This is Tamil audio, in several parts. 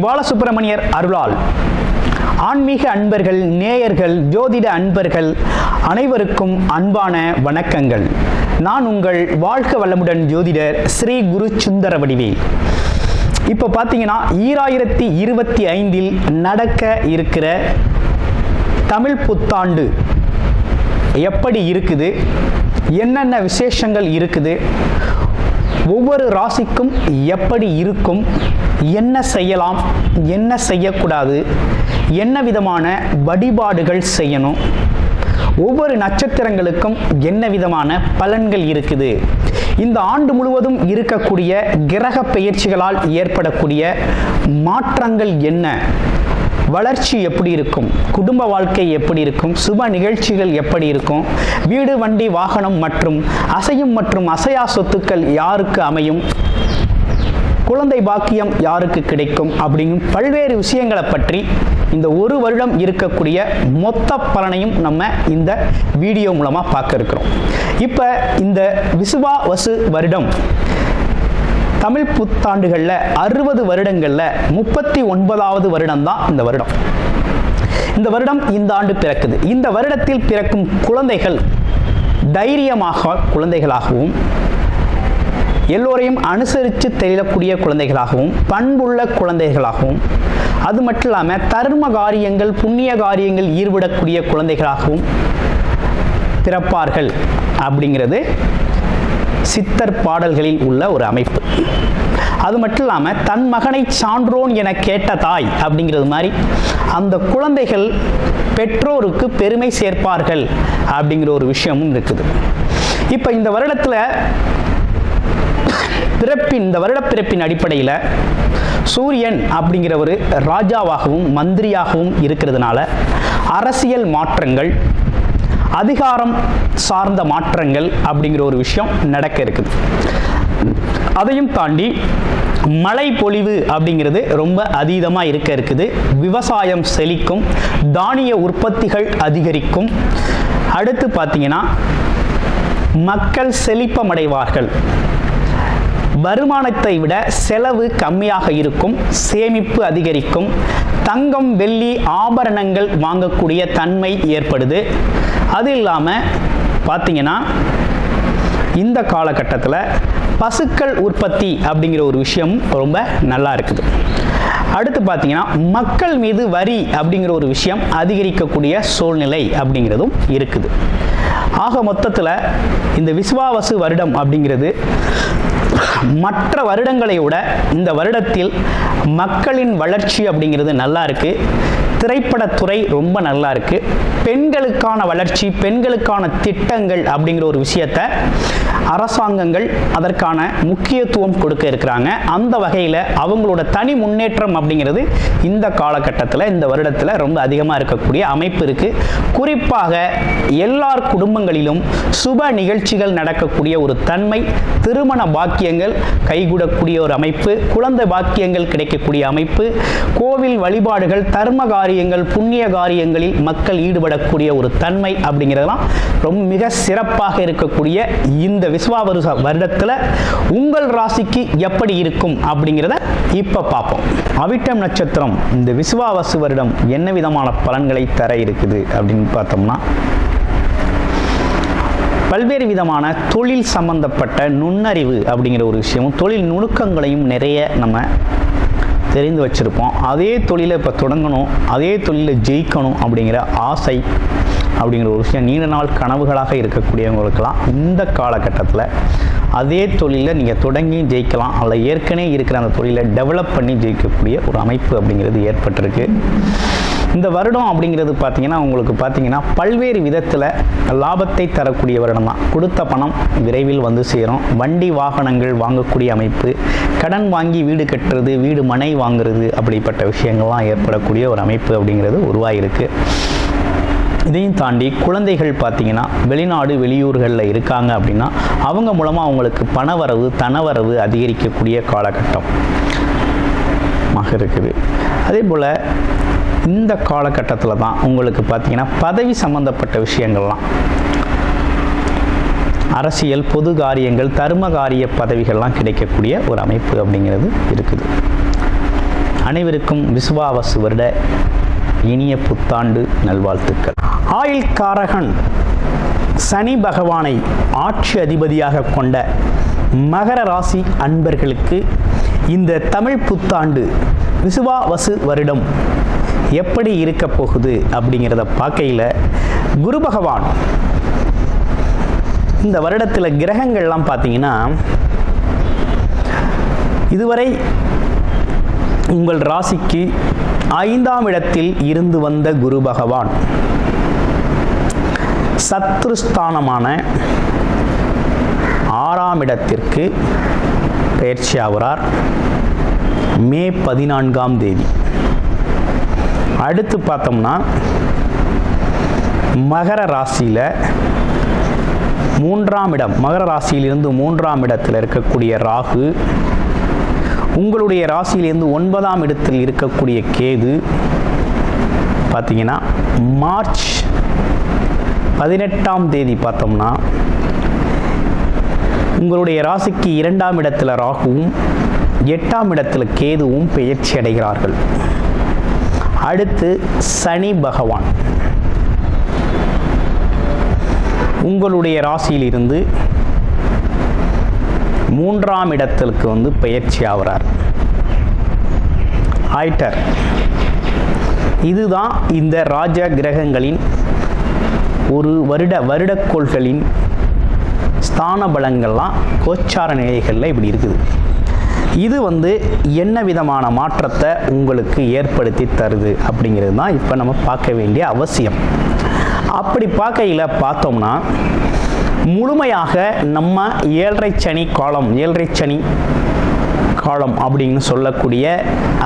பாலசுப்பிரமணியர் அருளால் ஆன்மீக அன்பர்கள், நேயர்கள், ஜோதிட அன்பர்கள் அனைவருக்கும் அன்பான வணக்கங்கள். நான் உங்கள் வாழ்க வளமுடன் ஜோதிடர் ஸ்ரீ குரு சுந்தரவடிவேல். இப்போ பார்த்தீங்கன்னா 2025 நடக்க இருக்கிற தமிழ் புத்தாண்டு எப்படி இருக்குது, என்னென்ன விசேஷங்கள் இருக்குது, ஒவ்வொரு ராசிக்கும் எப்படி இருக்கும், என்ன செய்யலாம், என்ன செய்யக்கூடாது, என்ன விதமான வழிபாடுகள் செய்யணும், ஒவ்வொரு நட்சத்திரங்களுக்கும் என்ன விதமான பலன்கள் இருக்குது, இந்த ஆண்டு முழுவதும் இருக்கக்கூடிய கிரக பெயர்ச்சிகளால் ஏற்படக்கூடிய மாற்றங்கள் என்ன, வளர்ச்சி எப்படி இருக்கும், குடும்ப வாழ்க்கை எப்படி இருக்கும், சுப நிகழ்ச்சிகள் எப்படி இருக்கும், வீடு, வண்டி, வாகனம் மற்றும் அசையும் மற்றும் அசையா சொத்துக்கள் யாருக்கு அமையும், குழந்தை பாக்கியம் யாருக்கு கிடைக்கும் அப்படிங்கும் பல்வேறு விஷயங்களை பற்றி இந்த ஒரு வருடம் இருக்கக்கூடிய மொத்த பலனையும் நம்ம இந்த வீடியோ மூலமாக பார்க்க இருக்கிறோம். இப்போ இந்த விசுவாவசு வருடம் தமிழ் புத்தாண்டுகளில் 60 வருடங்களில் 39வது வருடம் தான் இந்த வருடம். இந்த வருடம் இந்த ஆண்டு பிறக்குது. இந்த வருடத்தில் பிறக்கும் குழந்தைகள் தைரியமாக குழந்தைகளாகவும், எல்லோரையும் அனுசரித்து தெரியக்கூடிய குழந்தைகளாகவும், பண்புள்ள குழந்தைகளாகவும், அது மட்டும் இல்லாமல் தர்ம காரியங்கள், புண்ணிய காரியங்கள் ஈடுபடக்கூடிய குழந்தைகளாகவும் பிறப்பார்கள் அப்படிங்கிறது சித்தர் பாடல்களில் உள்ள ஒரு அமைப்பு. அது மட்டும் இல்லாமல் தன் மகனை சான்றோன் என கேட்ட தாய் அப்படிங்கிறது மாதிரி அந்த குழந்தைகள் பெற்றோருக்கு பெருமை சேர்ப்பார்கள் அப்படிங்கிற ஒரு விஷயமும் இருக்குது. இப்போ இந்த வருடத்தில் இந்த வருட பிறப்பின் அடிப்படையில் சூரியன் அப்படிங்கிற ஒரு ராஜாவாகவும் மந்திரியாகவும் இருக்கிறதுனால அரசியல் மாற்றங்கள், அதிகாரம் சார்ந்த மாற்றங்கள் அப்படிங்கிற ஒரு விஷயம் நடக்க இருக்குது. அதையும் தாண்டி மழை பொழிவு அப்படிங்கிறது ரொம்ப அதீதமாக இருக்குது. விவசாயம் செழிக்கும், தானிய உற்பத்திகள் அதிகரிக்கும். அடுத்து பார்த்தீங்கன்னா மக்கள் செழிப்பமடைவார்கள். வருமானத்தை விட செலவு கம்மியாக இருக்கும், சேமிப்பு அதிகரிக்கும், தங்கம், வெள்ளி, ஆபரணங்கள் வாங்கக்கூடிய தன்மை ஏற்படுது. அது இல்லாமல் பார்த்தீங்கன்னா இந்த காலகட்டத்தில் பசுக்கள் உற்பத்தி அப்படிங்கிற ஒரு விஷயம் ரொம்ப நல்லா இருக்குது. அடுத்து பார்த்தீங்கன்னா மக்கள் மீது வரி அப்படிங்கிற ஒரு விஷயம் அதிகரிக்கக்கூடிய சூழ்நிலை அப்படிங்கிறதும் இருக்குது. ஆக மொத்தத்தில் இந்த விசுவாவசு வருடம் அப்படிங்கிறது மற்ற வருடங்களை விட இந்த வருடத்தில் மக்களின் வளர்ச்சி அப்படிங்கிறது நல்லா இருக்கு. திரைப்படத்துறை ரொம்ப நல்லா இருக்கு. பெண்களுக்கான வளர்ச்சி, பெண்களுக்கான திட்டங்கள் அப்படிங்கிற ஒரு விஷயத்தை அரசாங்கங்கள் அதற்கான முக்கியத்துவம் கொடுக்க இருக்கிறாங்க. அந்த வகையில் அவங்களோட தனி முன்னேற்றம் அப்படிங்கிறது இந்த காலகட்டத்தில், இந்த வருடத்தில் ரொம்ப அதிகமாக இருக்கக்கூடிய அமைப்பு இருக்கு. குறிப்பாக எல்லார் குடும்பங்களிலும் சுப நிகழ்ச்சிகள் நடக்கக்கூடிய ஒரு தன்மை, திருமண பாக்கியங்கள் கைகூடக்கூடிய ஒரு அமைப்பு, குழந்தை பாக்கியங்கள் கிடைக்கக்கூடிய அமைப்பு, கோவில் வழிபாடுகள், தர்ம காரியங்கள், புண்ணிய காரியங்களில் மக்கள் ஈடுபடக்கூடிய ஒரு தன்மை அப்படிங்கிறதெல்லாம் ரொம்ப மிக சிறப்பாக இருக்கக்கூடிய இந்த விசுவாவசு வருடத்தில் உங்கள் ராசிக்கு எப்படி இருக்கும் அப்படிங்கிறத இப்போ பார்ப்போம். அவிட்டம் நட்சத்திரம் இந்த விசுவாவசு வருடம் என்ன விதமான பலன்களை தர இருக்குது அப்படின்னு பார்த்தோம்னா, பல்வேறு விதமான தொழில் சம்பந்தப்பட்ட நுண்ணறிவு அப்படிங்கிற ஒரு விஷயமும், தொழில் நுணுக்கங்களையும் நிறைய நம்ம தெரிந்து வச்சுருப்போம். அதே தொழிலை இப்போ தொடங்கணும், அதே தொழிலை ஜெயிக்கணும் அப்படிங்கிற ஆசை அப்படிங்கிற ஒரு விஷயம் நீண்ட நாள் கனவுகளாக இருக்கக்கூடியவங்களுக்கெல்லாம் இந்த காலகட்டத்தில் அதே தொழிலை நீங்கள் தொடங்கி ஜெயிக்கலாம், அல்ல ஏற்கனவே இருக்கிற அந்த தொழிலை டெவலப் பண்ணி ஜெயிக்கக்கூடிய ஒரு அமைப்பு அப்படிங்கிறது ஏற்பட்டிருக்கு. இந்த வருடம் அப்படிங்கிறது பார்த்தீங்கன்னா உங்களுக்கு பார்த்தீங்கன்னா பல்வேறு விதத்தில் லாபத்தை தரக்கூடிய வருடம் தான். கொடுத்த பணம் விரைவில் வந்து சேரும். வண்டி வாகனங்கள் வாங்கக்கூடிய அமைப்பு, கடன் வாங்கி வீடு கட்டுறது, வீடு மனை வாங்குறது, அப்படிப்பட்ட விஷயங்கள்லாம் ஏற்படக்கூடிய ஒரு அமைப்பு அப்படிங்கிறது உருவாகிருக்கு. இதையும் தாண்டி குழந்தைகள் பார்த்தீங்கன்னா வெளிநாடு, வெளியூர்களில் இருக்காங்க அப்படின்னா அவங்க மூலமாக அவங்களுக்கு பணவரவு, தனவரவு அதிகரிக்கக்கூடிய காலகட்டம் இருக்குது. அதே போல் இந்த காலகட்டத்தில் தான் உங்களுக்கு பார்த்தீங்கன்னா பதவி சம்பந்தப்பட்ட விஷயங்கள்லாம், அரசியல், பொது காரியங்கள், தர்ம காரிய பதவிகள்லாம் கிடைக்கக்கூடிய ஒரு அமைப்பு அப்படிங்கிறது இருக்குது. அனைவருக்கும் விசுவாவசு வருட இனிய புத்தாண்டு நல்வாழ்த்துக்கள். ஆயுள் காரகன் சனி பகவானை ஆட்சி அதிபதியாக கொண்ட மகர ராசி அன்பர்களுக்கு இந்த தமிழ் புத்தாண்டு விசுவாவசு வருடம் எப்படி இருக்க போகுது அப்படிங்கிறத பார்க்கையில், குரு பகவான் இந்த வருடத்தில் கிரகங்கள்லாம் பார்த்தீங்கன்னா, இதுவரை உங்கள் ராசிக்கு 5ஆம் இடத்தில் இருந்து வந்த குரு பகவான் சத்ருஸ்தானமான 6ஆம் இடத்திற்கு பயிற்சி ஆகிறார் மே 14ஆம் தேதி. அடுத்து பார்த்தோம்னா மகர ராசியில் 3ஆம் இடம், மகர ராசியிலிருந்து 3ஆம் இடத்தில் இருக்கக்கூடிய ராகு, உங்களுடைய ராசியிலிருந்து 9ஆம் இடத்தில் இருக்கக்கூடிய கேது பார்த்தீங்கன்னா மார்ச் 18ஆம் தேதி பார்த்தோம்னா உங்களுடைய ராசிக்கு 2ஆம் இடத்துல ராகுவும் 8ஆம் இடத்துல கேதுவும் பெயர்ச்சி அடைகிறார்கள். அடுத்து சனி பகவான் உங்களுடைய ராசியிலிருந்து 3ஆம் இடத்திற்கு பெயர்ச்சி ஆகிறார். ஆயிட்டர். இதுதான் இந்த ராஜ கிரகங்களின் ஒரு வருடக்கோள்களின் ஸ்தான பலங்கள்லாம் கோச்சார நிலைகளில் இப்படி இருக்குது. இது என்ன விதமான மாற்றத்தை உங்களுக்கு ஏற்படுத்தி தருது அப்படிங்கிறது தான் இப்போ நம்ம பார்க்க வேண்டிய அவசியம். அப்படி பார்க்கையில் பார்த்தோம்னா, முழுமையாக நம்ம ஏழரை சனி காலம் அப்படின்னு சொல்லக்கூடிய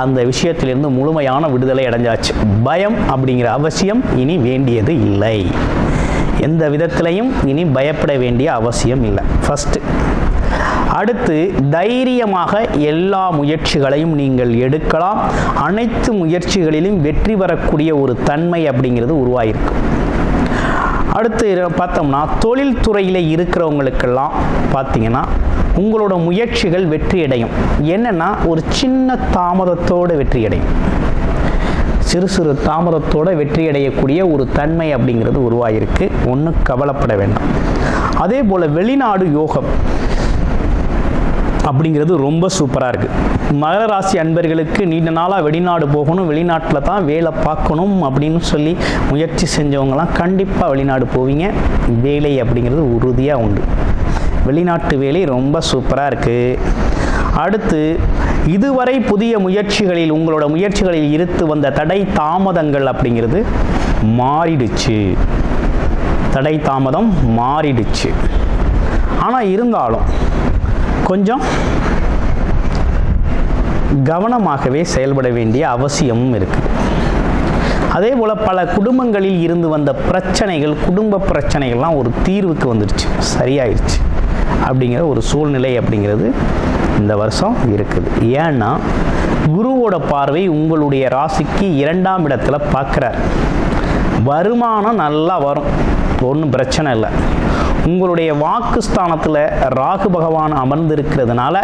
அந்த விஷயத்திலிருந்து முழுமையான விடுதலை அடைஞ்சாச்சு. பயம் அப்படிங்கிற அவசியம் இனி வேண்டியது இல்லை. எந்த விதத்திலையும் இனி பயப்பட வேண்டிய அவசியம் இல்லை. ஃபஸ்ட்டு. அடுத்து, தைரியமாக எல்லா முயற்சிகளையும் நீங்கள் எடுக்கலாம். அனைத்து முயற்சிகளிலும் வெற்றி பெறக்கூடிய ஒரு தன்மை அப்படிங்கிறது உருவாயிருக்கு. அடுத்து பார்த்தோம்னா, தொழில் துறையில் இருக்கிறவங்களுக்கெல்லாம் பார்த்தீங்கன்னா உங்களோட முயற்சிகள் வெற்றி அடையும். என்னென்னா, ஒரு சின்ன தாமதத்தோடு வெற்றி அடையும். சிறு தாமதத்தோடு வெற்றி அடையக்கூடிய ஒரு தன்மை அப்படிங்கிறது உருவாகிருக்கு. ஒன்றும் கவலைப்பட வேண்டாம். அதே போல் வெளிநாடு யோகம் அப்படிங்கிறது ரொம்ப சூப்பராக இருக்குது. மகர ராசி அன்பர்களுக்கு நீண்ட நாளாக வெளிநாடு போகணும், வெளிநாட்டில் தான் வேலை பார்க்கணும் அப்படின்னு சொல்லி முயற்சி செஞ்சவங்களாம் கண்டிப்பாக வெளிநாடு போவீங்க. வேலை அப்படிங்கிறது உறுதியாக உண்டு. வெளிநாட்டு வேலை ரொம்ப சூப்பராக இருக்குது. அடுத்து, இதுவரை புதிய முயற்சிகளில் உங்களோட முயற்சிகளில் இருந்து வந்த தடை தாமதங்கள் அப்படிங்கிறது மாறிடுச்சு. தடை தாமதம் மாறிடுச்சு. ஆனால் இருந்தாலும் கொஞ்சம் கவனமாகவே செயல்பட வேண்டிய அவசியமும் இருக்குது. அதே போல் பல குடும்பங்களில் இருந்து வந்த பிரச்சனைகள், குடும்ப பிரச்சனைகள்லாம் ஒரு தீர்வுக்கு வந்துடுச்சு, சரியாயிடுச்சு அப்படிங்கிற ஒரு சூழ்நிலை அப்படிங்கிறது இந்த வருஷம் இருக்குது. ஏன்னா, குருவோட பார்வை உங்களுடைய ராசிக்கு 2ஆம் இடத்துல பார்க்குறார். வருமானம் நல்லா வரும், ஒன்றும் பிரச்சனை இல்லை. உங்களுடைய வாக்குஸ்தானத்தில் ராகு பகவான் அமர்ந்திருக்கிறதுனால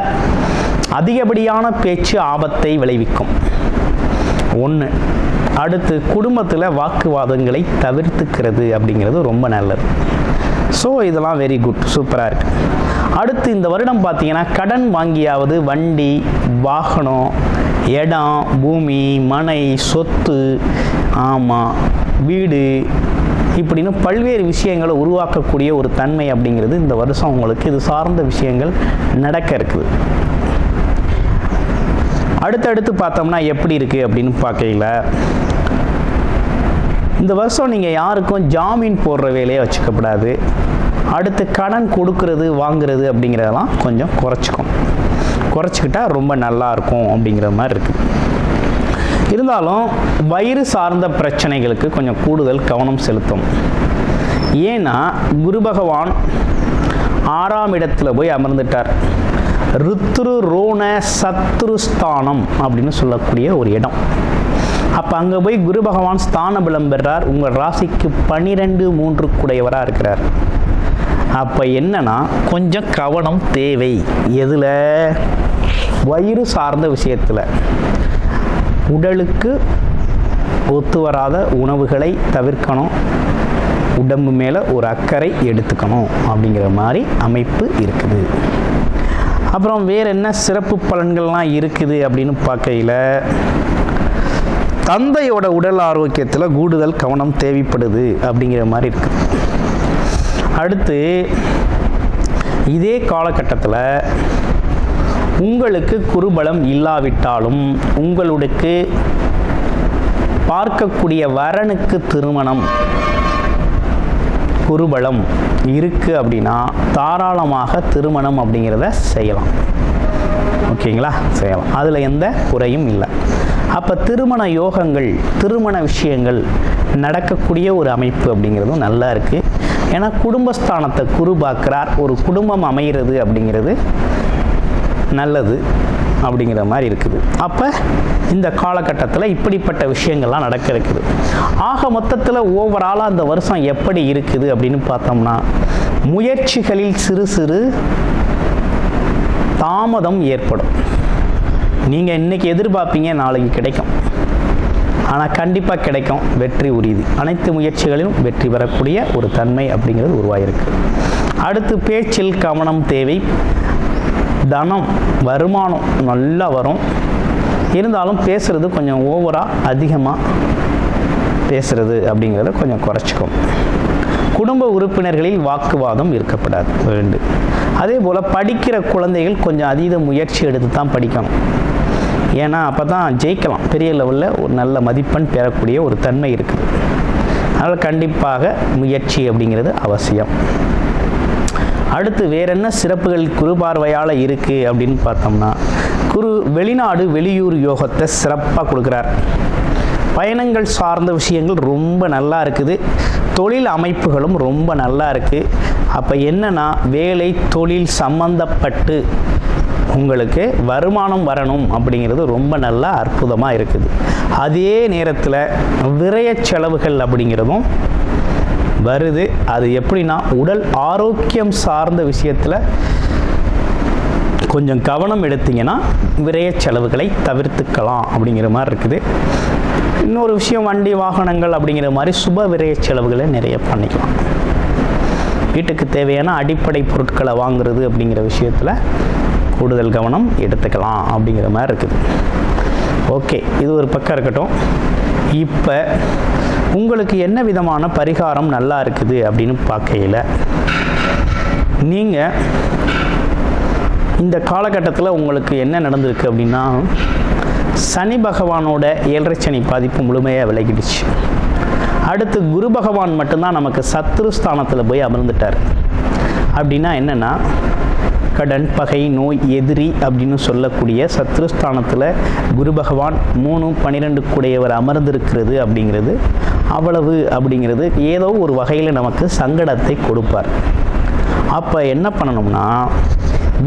அதிகப்படியான பேச்சு ஆபத்தை விளைவிக்கும். ஒன்று. அடுத்து, குடும்பத்தில் வாக்குவாதங்களை தவிர்த்துக்கிறது அப்படிங்கிறது ரொம்ப நல்லது. ஸோ இதெல்லாம் வெரி குட், சூப்பராக இருக்குது. அடுத்து, இந்த வருடம் பார்த்தீங்கன்னா கடன் வாங்கியாவது வண்டி, வாகனம், இடம், பூமி, மனை, சொத்து, வீடு இப்படின்னு பல்வேறு விஷயங்களை உருவாக்கக்கூடிய ஒரு தன்மை அப்படிங்கிறது இந்த வருஷம் உங்களுக்கு இது சார்ந்த விஷயங்கள் நடக்க இருக்குது. அடுத்தடுத்து பார்த்தோம்னா எப்படி இருக்குது அப்படின்னு பார்க்கையில், இந்த வருஷம் நீங்கள் யாருக்கும் ஜாமீன் போடுற வேலையை வச்சுக்கப்படாது. அடுத்து, கடன் கொடுக்கறது வாங்குறது அப்படிங்கிறதெல்லாம் கொஞ்சம் குறைச்சிக்கிட்டா ரொம்ப நல்லாயிருக்கும் அப்படிங்கிற மாதிரி இருக்குது. இருந்தாலும் வயிறு சார்ந்த பிரச்சனைகளுக்கு கொஞ்சம் கூடுதல் கவனம் செலுத்தும். ஏன்னா, குரு பகவான் 6ஆம் இடத்துல போய் அமர்ந்துட்டார். ருத்ரு ரோண சத்ருஸ்தானம் அப்படின்னு சொல்லக்கூடிய ஒரு இடம். அப்போ அங்கே போய் குரு பகவான் ஸ்தான பலம் பெறார். உங்கள் ராசிக்கு 12 கூடையவராக இருக்கிறார். அப்போ என்னன்னா, கொஞ்சம் கவனம் தேவை. எதில்? வயிறு சார்ந்த விஷயத்தில். உடலுக்கு ஒத்து வராத உணவுகளை தவிர்க்கணும், உடம்பு மேலே ஒரு அக்கறை எடுத்துக்கணும் அப்படிங்கிற மாதிரி அமைப்பு இருக்குது. அப்புறம் வேறு என்ன சிறப்பு பலன்கள்லாம் இருக்குது அப்படின்னு பார்க்கையில், தந்தையோட உடல் ஆரோக்கியத்தில் கூடுதல் கவனம் தேவைப்படுது அப்படிங்கிற மாதிரி இருக்குது. அடுத்து இதே காலகட்டத்தில் உங்களுக்கு குருபலம் இல்லாவிட்டாலும் உங்களுக்கு பார்க்கக்கூடிய வரனுக்கு திருமணம் குருபலம் இருக்குது அப்படின்னா தாராளமாக திருமணம் அப்படிங்கிறத செய்யலாம். ஓகேங்களா, செய்யலாம், அதில் எந்த குறையும் இல்லை. அப்போ திருமண யோகங்கள், திருமண விஷயங்கள் நடக்கக்கூடிய ஒரு அமைப்பு அப்படிங்கிறதும் நல்லா இருக்குது. ஏன்னா குடும்பஸ்தானத்தை குரு பார்க்குறார், ஒரு குடும்பம் அமைகிறது அப்படிங்கிறது நல்லது அப்படிங்கிற மாதிரி இருக்குது. அப்போ இந்த காலகட்டத்தில் இப்படிப்பட்ட விஷயங்கள்லாம் நடக்க இருக்குது. ஆக மொத்தத்தில் ஓவராலாக அந்த வருஷம் எப்படி இருக்குது அப்படின்னு பார்த்தோம்னா, முயற்சிகளில் சிறு சிறு தாமதம் ஏற்படும். நீங்கள் இன்றைக்கி எதிர்பார்ப்பீங்க, நாளைக்கு கிடைக்கும், ஆனால் கண்டிப்பாக கிடைக்கும், வெற்றி உறுதி. அனைத்து முயற்சிகளிலும் வெற்றி பெறக்கூடிய ஒரு தன்மை அப்படிங்கிறது உருவாகிருக்கு. அடுத்து பேச்சில் கவனம் தேவை. தனம், வருமானம் நல்லா வரும், இருந்தாலும் பேசுகிறது கொஞ்சம் ஓவராக அதிகமாக பேசுகிறது அப்படிங்கிறத கொஞ்சம் குறைச்சிக்கும். குடும்ப உறுப்பினர்களில் வாக்குவாதம் இருக்கப்படாது வேண்டும். அதே போல் படிக்கிற குழந்தைகள் கொஞ்சம் அதீத முயற்சி எடுத்து தான் படிக்கணும். ஏன்னா அப்போ தான் ஜெயிக்கலாம், பெரிய லெவலில் ஒரு நல்ல மதிப்பெண் பெறக்கூடிய ஒரு தன்மை இருக்குது. அதனால் கண்டிப்பாக முயற்சி அப்படிங்கிறது அவசியம். அடுத்து வேற என்ன சிறப்புகள் குரு பார்வையால் இருக்குது அப்படின்னு பார்த்தோம்னா, குரு வெளிநாடு வெளியூர் யோகத்தை சிறப்பாக கொடுக்குறார். பயணங்கள் சார்ந்த விஷயங்கள் ரொம்ப நல்லா இருக்குது. தொழில் அமைப்புகளும் ரொம்ப நல்லா இருக்குது. அப்போ என்னன்னா, வேலை தொழில் சம்பந்தப்பட்டு உங்களுக்கு வருமானம் வரணும் அப்படிங்கிறது ரொம்ப நல்லா அற்புதமாக இருக்குது. அதே நேரத்தில் விரய செலவுகள் அப்படிங்கிறதும் வருது. அது எப்படின்னா, உடல் ஆரோக்கியம் சார்ந்த விஷயத்தில் கொஞ்சம் கவனம் எடுத்தீங்கன்னா விரய செலவுகளை தவிர்த்துக்கலாம் அப்படிங்கிற மாதிரி இருக்குது. இன்னொரு விஷயம், வண்டி வாகனங்கள் அப்படிங்கிற மாதிரி சுப விரய செலவுகளை நிறைய பண்ணிக்கலாம். வீட்டுக்கு தேவையான அடிப்படை பொருட்களை வாங்குறது அப்படிங்கிற விஷயத்தில் கூடுதல் கவனம் எடுத்துக்கலாம் அப்படிங்கிற மாதிரி இருக்குது. ஓகே, இது ஒரு பக்கம் இருக்கட்டும். இப்போ உங்களுக்கு என்ன விதமான பரிகாரம் நல்லா இருக்குது அப்படின்னு பார்க்கையில், நீங்கள் இந்த காலகட்டத்தில் உங்களுக்கு என்ன நடந்திருக்கு அப்படின்னா, சனி பகவானோட 7.5 சனி பாதிப்பு முழுமையாக விலகிடுச்சு. அடுத்து குரு பகவான் மட்டும்தான் நமக்கு சத்ருஸ்தானத்தில் போய் அமர்ந்துட்டார். அப்படின்னா என்னென்னா, கடன், பகை, நோய், எதிரி அப்படின்னு சொல்லக்கூடிய சத்ருஸ்தானத்தில் குரு பகவான் 3-12 கூடையவர் அமர்ந்திருக்கிறது அப்படிங்கிறது அவ்வளவு அப்படிங்கிறது ஏதோ ஒரு வகையில் நமக்கு சங்கடத்தை கொடுப்பார். அப்போ என்ன பண்ணணும்னா,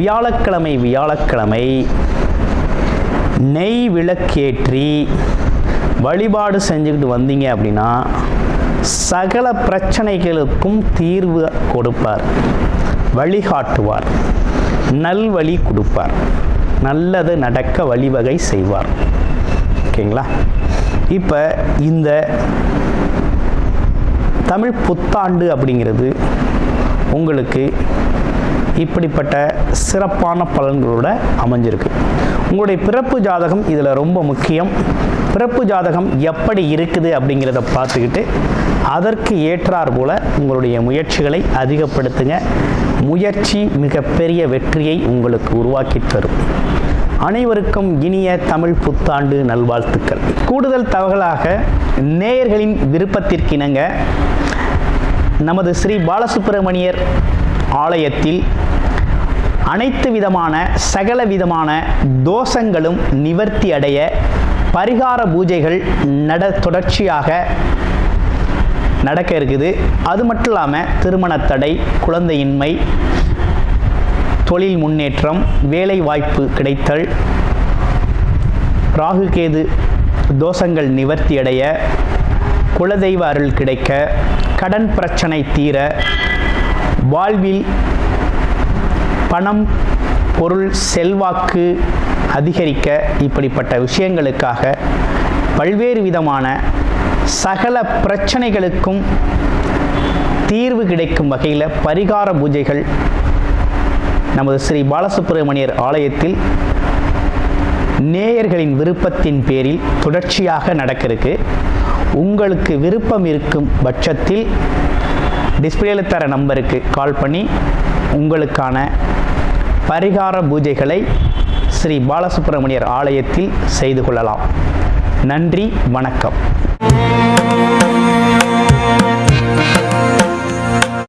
வியாழக்கிழமை நெய் விளக்கேற்றி வழிபாடு செஞ்சுக்கிட்டு வந்தீங்க அப்படின்னா சகல பிரச்சனைகளுக்கும் தீர்வு கொடுப்பார், வழிகாட்டுவார், நல்வழி கொடுப்பார், நல்லது நடக்க வழிவகை செய்வார். ஓகேங்களா? இப்போ இந்த தமிழ் புத்தாண்டு அப்படிங்கிறது உங்களுக்கு இப்படிப்பட்ட சிறப்பான பலன்களோட அமைஞ்சிருக்கு. உங்களுடைய பிறப்பு ஜாதகம் இதில் ரொம்ப முக்கியம். பிறப்பு ஜாதகம் எப்படி இருக்குது அப்படிங்கிறத பார்த்துக்கிட்டு அதற்கு ஏற்றார் போல உங்களுடைய முயற்சிகளை அதிகப்படுத்துங்க. முயற்சி மிகப்பெரிய வெற்றியை உங்களுக்கு உருவாக்கி தரும். அனைவருக்கும் இனிய தமிழ் புத்தாண்டு நல்வாழ்த்துக்கள். கூடுதல் தகவலாக நேயர்களின் விருப்பத்திற்கிணங்க நமது ஸ்ரீ பாலசுப்பிரமணியர் ஆலயத்தில் அனைத்து விதமான சகல விதமான தோஷங்களும் நிவர்த்தி அடைய பரிகார பூஜைகள் தொடர்ச்சியாக நடக்க இருக்குது. அது மட்டும் இல்லாமல் திருமண தடை, குழந்தையின்மை, தொழில் முன்னேற்றம், வேலை வாய்ப்பு கிடைத்தல், ராகு கேது தோஷங்கள் நிவர்த்தி அடைய, குலதெய்வ அருள் கிடைக்க, கடன் பிரச்சனை தீர, வாழ்வில் பணம், பொருள், செல்வாக்கு அதிகரிக்க இப்படிப்பட்ட விஷயங்களுக்காக பல்வேறு விதமான சகல பிரச்சனைகளுக்கும் தீர்வு கிடைக்கும் வகையில் பரிகார பூஜைகள் நமது ஸ்ரீ பாலசுப்பிரமணியர் ஆலயத்தில் நேயர்களின் விருப்பத்தின் பேரில் தொடர்ச்சியாக நடக்கிறதுக்கு உங்களுக்கு விருப்பம் இருக்கும் பட்சத்தில் டிஸ்பிளேல தர நம்பருக்கு கால் பண்ணி உங்களுக்கான பரிகார பூஜைகளை ஸ்ரீ பாலசுப்பிரமணியர் ஆலயத்தில் செய்து கொள்ளலாம். நன்றி, வணக்கம்.